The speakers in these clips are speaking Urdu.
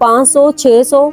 500, 600,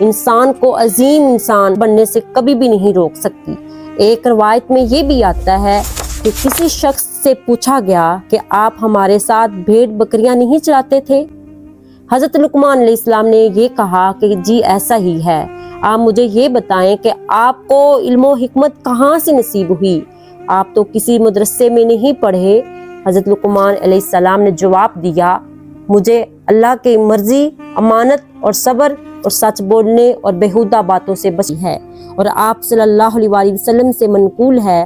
انسان کو عظیم انسان بننے سے کبھی بھی نہیں روک سکتی۔ ایک روایت میں یہ بھی آتا ہے کہ کسی شخص سے پوچھا گیا کہ آپ ہمارے ساتھ بھیڑ بکریاں نہیں چراتے تھے؟ حضرت لقمان علیہ السلام نے یہ کہا کہ جی ایسا ہی ہے، آپ مجھے یہ بتائیں کہ آپ کو علم و حکمت کہاں سے نصیب ہوئی؟ آپ تو کسی مدرسے میں نہیں پڑھے۔ حضرت لقمان علیہ السلام نے جواب دیا، مجھے اللہ کی مرضی، امانت اور صبر اور سچ بولنے اور بیہودہ باتوں سے بچی ہے۔ اور آپ صلی اللہ علیہ وسلم سے منقول ہے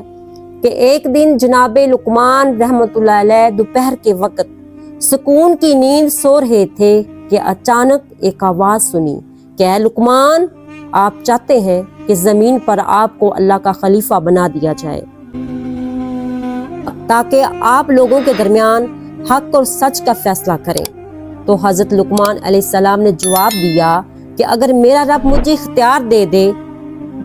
کہ ایک دن جناب لقمان رحمۃ اللہ علیہ دوپہر کے وقت سکون کی نیند سو رہے تھے کہ اچانک ایک آواز سنی کہ اے لقمان، آپ چاہتے ہیں کہ زمین پر آپ کو اللہ کا خلیفہ بنا دیا جائے تاکہ آپ لوگوں کے درمیان حق اور سچ کا فیصلہ کریں۔ تو حضرت لقمان علیہ السلام نے جواب دیا کہ اگر میرا رب مجھے اختیار دے دے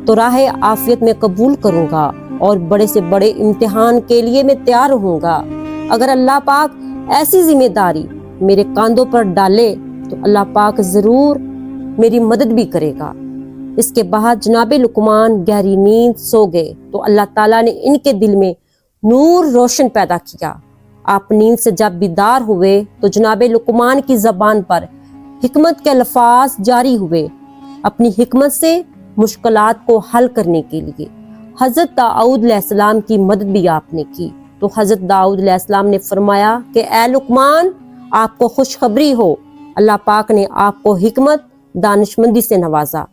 تو راہ عافیت میں قبول کروں گا اور بڑے سے بڑے امتحان کے لیے میں تیار ہوں گا۔ اگر اللہ پاک ایسی ذمہ داری میرے کاندھوں پر ڈالے تو اللہ پاک ضرور میری مدد بھی کرے گا۔ اس کے بعد جناب لقمان گہری نیند سو گئے تو اللہ تعالیٰ نے ان کے دل میں نور روشن پیدا کیا۔ آپ نیند سے جب بیدار ہوئے تو جناب لقمان کی زبان پر حکمت کے الفاظ جاری ہوئے۔ اپنی حکمت سے مشکلات کو حل کرنے کے لیے حضرت داؤد علیہ السلام کی مدد بھی آپ نے کی۔ تو حضرت داؤد علیہ السلام نے فرمایا کہ اے لقمان، آپ کو خوشخبری ہو، اللہ پاک نے آپ کو حکمت دانشمندی سے نوازا۔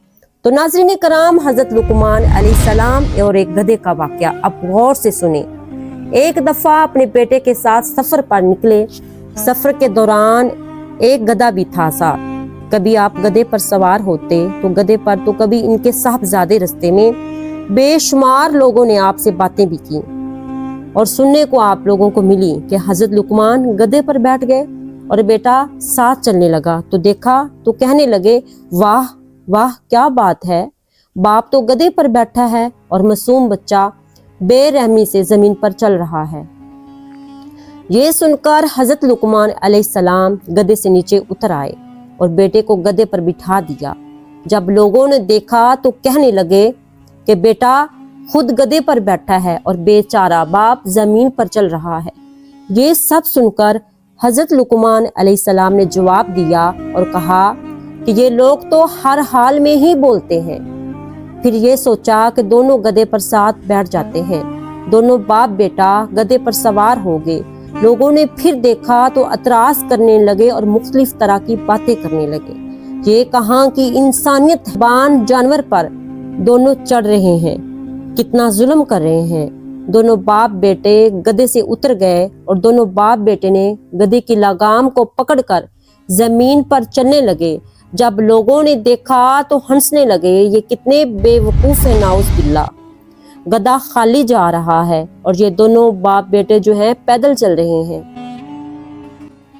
تو ناظرین کرام، حضرت لقمان علیہ السلام اور ایک گدھے کا واقعہ اب غور سے سنیں۔ ایک دفعہ اپنے بیٹے کے ساتھ سفر پر نکلے۔ سفر کے دوران ایک گدھا بھی تھا ساتھ۔ کبھی آپ گدھے پر سوار ہوتے تو گدھے پر تو کبھی ان کے صاحبزادے رستے میں بے شمار لوگوں نے آپ سے باتیں بھی کی اور سننے کو آپ لوگوں کو ملی کہ حضرت لقمان گدھے پر بیٹھ گئے اور بیٹا ساتھ چلنے لگا۔ تو دیکھا تو کہنے لگے، واہ واہ کیا بات ہے، باپ تو گدھے پر بیٹھا ہے اور معصوم بچہ بے رحمی سے زمین پر چل رہا ہے۔ یہ سن کر حضرت لقمان علیہ السلام گدھے سے نیچے اتر آئے اور بیٹے کو گدھے پر بٹھا دیا۔ جب لوگوں نے دیکھا تو کہنے لگے کہ بیٹا خود گدھے پر بیٹھا ہے اور بیچارہ باپ زمین پر چل رہا ہے۔ یہ سب سن کر حضرت لقمان علیہ السلام نے جواب دیا اور کہا کہ یہ لوگ تو ہر حال میں ہی بولتے ہیں۔ پھر یہ سوچا کہ دونوں گدھے پر ساتھ بیٹھ جاتے ہیں۔ دونوں باپ بیٹا گدھے پر سوار ہو گئے۔ لوگوں نے پھر دیکھا تو اعتراض کرنے لگے اور مختلف طرح کی باتیں کرنے لگے۔ یہ کہا کہ انسانیت حیوان جانور پر دونوں چڑھ رہے ہیں، کتنا ظلم کر رہے ہیں۔ دونوں باپ بیٹے گدھے سے اتر گئے اور دونوں باپ بیٹے نے گدھے کی لگام کو پکڑ کر زمین پر چلنے لگے۔ جب لوگوں نے دیکھا تو ہنسنے لگے، یہ کتنے بے وقوف ہیں، نعوذ باللہ۔ گدھا خالی جا رہا ہے اور یہ دونوں باپ بیٹے جو ہیں پیدل چل رہے ہیں۔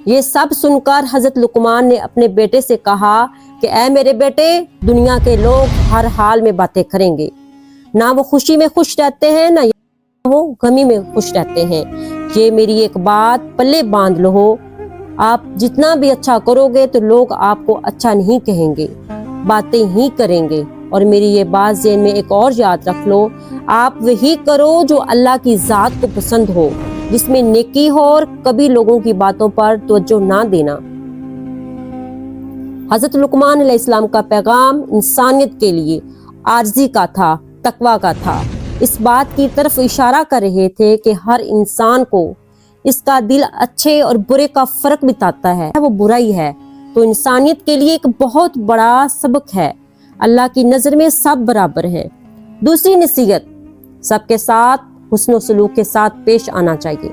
یہ سب سن کر حضرت لقمان نے اپنے بیٹے سے کہا کہ اے میرے بیٹے، دنیا کے لوگ ہر حال میں باتیں کریں گے، نہ وہ خوشی میں خوش رہتے ہیں نہ وہ غمی میں خوش رہتے ہیں۔ یہ میری ایک بات پلے باندھ لو، آپ جتنا بھی اچھا کرو گے تو لوگ آپ کو اچھا نہیں کہیں گے، باتیں ہی کریں گے۔ اور میری یہ بات ذہن میں ایک اور یاد رکھ لو، آپ وہی کرو جو اللہ کی ذات کو پسند ہو، جس میں نیکی ہو، اور کبھی لوگوں کی باتوں پر توجہ نہ دینا۔ حضرت لقمان علیہ السلام کا پیغام انسانیت کے لیے عاجزی کا تھا، تقویٰ کا تھا۔ اس بات کی طرف اشارہ کر رہے تھے کہ ہر انسان کو اس کا دل اچھے اور برے کا فرق بتاتا ہے، وہ برا ہی ہے۔ تو انسانیت کے لیے ایک بہت بڑا سبق ہے، اللہ کی نظر میں سب برابر ہیں۔ دوسری نصیحت، سب کے ساتھ حسن و سلوک کے ساتھ پیش آنا چاہیے،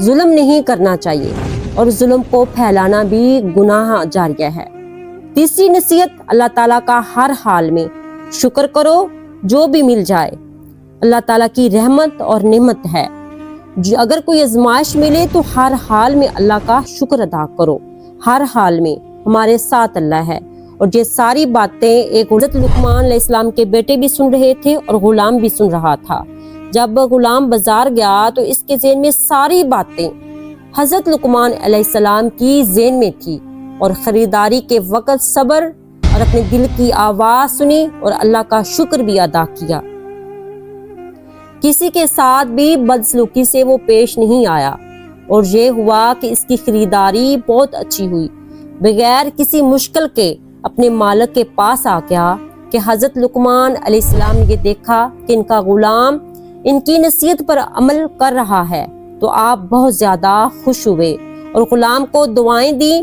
ظلم نہیں کرنا چاہیے، اور ظلم کو پھیلانا بھی گناہ جاریہ ہے۔ تیسری نصیحت، اللہ تعالیٰ کا ہر حال میں شکر کرو، جو بھی مل جائے اللہ تعالیٰ کی رحمت اور نعمت ہے۔ اگر کوئی آزمائش ملے تو ہر حال میں اللہ کا شکر ادا کرو، ہر حال میں ہمارے ساتھ اللہ ہے۔ اور یہ ساری باتیں ایک حضرت لقمان علیہ السلام کے بیٹے بھی سن رہے تھے اور غلام بھی سن رہا تھا۔ جب غلام بازار گیا تو اس کے ذہن میں ساری باتیں حضرت لقمان علیہ السلام کی ذہن میں تھی، اور خریداری کے وقت صبر اور اپنے دل کی آواز سنی اور اللہ کا شکر بھی ادا کیا۔ کسی کے ساتھ بھی بدسلوکی سے وہ پیش نہیں آیا، اور یہ ہوا کہ اس کی خریداری بہت اچھی ہوئی۔ بغیر کسی مشکل کے اپنے مالک کے پاس آ گیا کہ حضرت لقمان علیہ السلام نے یہ دیکھا کہ ان کا غلام ان کی نصیحت پر عمل کر رہا ہے تو آپ بہت زیادہ خوش ہوئے اور غلام کو دعائیں دیں۔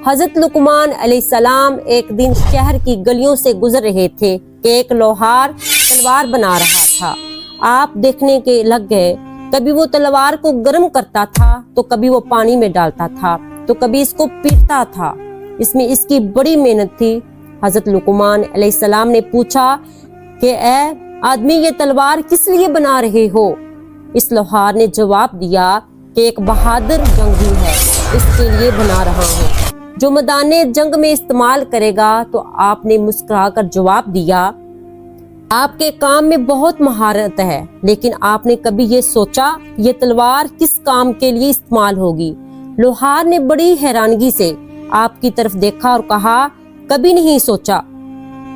حضرت لقمان علیہ السلام ایک دن شہر کی گلیوں سے گزر رہے تھے کہ ایک لوہار تلوار بنا رہا تھا۔ آپ دیکھنے کے لگ گئے، کبھی وہ تلوار کو گرم کرتا تھا تو کبھی وہ پانی میں ڈالتا تھا تو کبھی اس کو پیٹتا تھا، اس میں اس کی بڑی محنت تھی۔ حضرت لقمان علیہ السلام نے پوچھا کہ اے آدمی، یہ تلوار کس لیے بنا رہے ہو؟ اس لوہار نے جواب دیا کہ ایک بہادر جنگی ہے، اس کے لیے بنا رہا ہوں، جو میدان جنگ میں استعمال کرے گا۔ تو آپ نے مسکرا کر جواب دیا، آپ کے کام میں بہت مہارت ہے، لیکن آپ نے کبھی یہ سوچا یہ تلوار کس کام کے لیے استعمال ہوگی؟ لوہار نے بڑی حیرانگی سے آپ کی طرف دیکھا اور کہا، کبھی نہیں سوچا،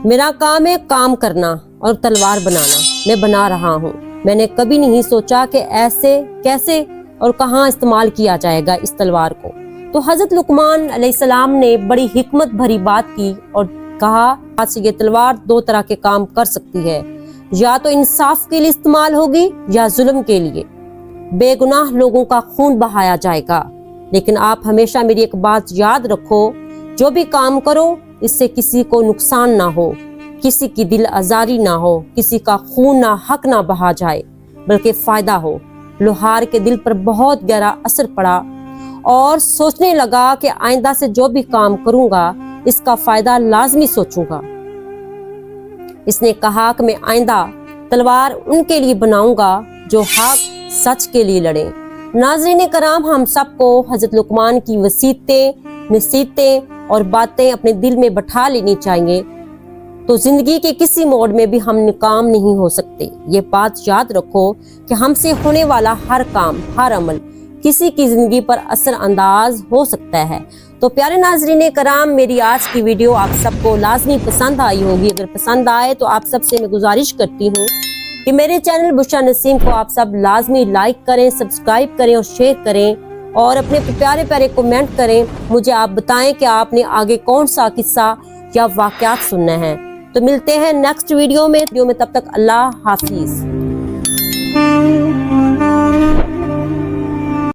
میرا کام ہے کام کرنا اور تلوار بنانا، میں بنا رہا ہوں۔ میں نے کبھی نہیں سوچا کہ ایسے کیسے اور کہاں استعمال کیا جائے گا اس تلوار کو۔ تو حضرت لقمان علیہ السلام نے بڑی حکمت بھری بات کی اور کہا، آج سے یہ تلوار دو طرح کے کام کر سکتی ہے، یا تو انصاف کے لیے استعمال ہوگی یا ظلم کے لیے، بے گناہ لوگوں کا خون بہایا جائے گا۔ لیکن آپ ہمیشہ میری ایک بات یاد رکھو، جو بھی کام کرو اس سے کسی کو نقصان نہ ہو، کسی کی دل آزاری نہ ہو، کسی کا خون نہ حق نہ بہا جائے، بلکہ فائدہ ہو۔ لوہار کے دل پر بہت گہرا اثر پڑا اور سوچنے لگا کہ آئندہ سے جو بھی کام کروں گا اس کا فائدہ لازمی سوچوں گا۔ اس نے کہا کہ میں آئندہ تلوار ان کے لیے بناؤں گا جو حق سچ کے لیے لڑیں۔ ناظرین کرام، ہم سب کو حضرت لقمان کی وصیتیں، نصیحتیں اور باتیں اپنے دل میں بٹھا لینی چاہیے، تو زندگی کے کسی موڑ میں بھی ہم ناکام نہیں ہو سکتے۔ یہ بات یاد رکھو کہ ہم سے ہونے والا ہر کام، ہر عمل کسی کی زندگی پر اثر انداز ہو سکتا ہے۔ تو پیارے ناظرین کرام، میری آج کی ویڈیو آپ سب کو لازمی پسند آئی ہوگی۔ اگر پسند آئے تو آپ سب سے میں گزارش کرتی ہوں کہ میرے چینل بشریٰ نسیم کو آپ سب لازمی لائک کریں، سبسکرائب کریں اور شیئر کریں، اور اپنے پیارے پیارے کومنٹ کریں۔ مجھے آپ بتائیں کہ آپ نے آگے کون سا قصہ یا واقعات سننا ہے۔ تو ملتے ہیں نیکسٹ ویڈیو میں، تب تک اللہ حافظ۔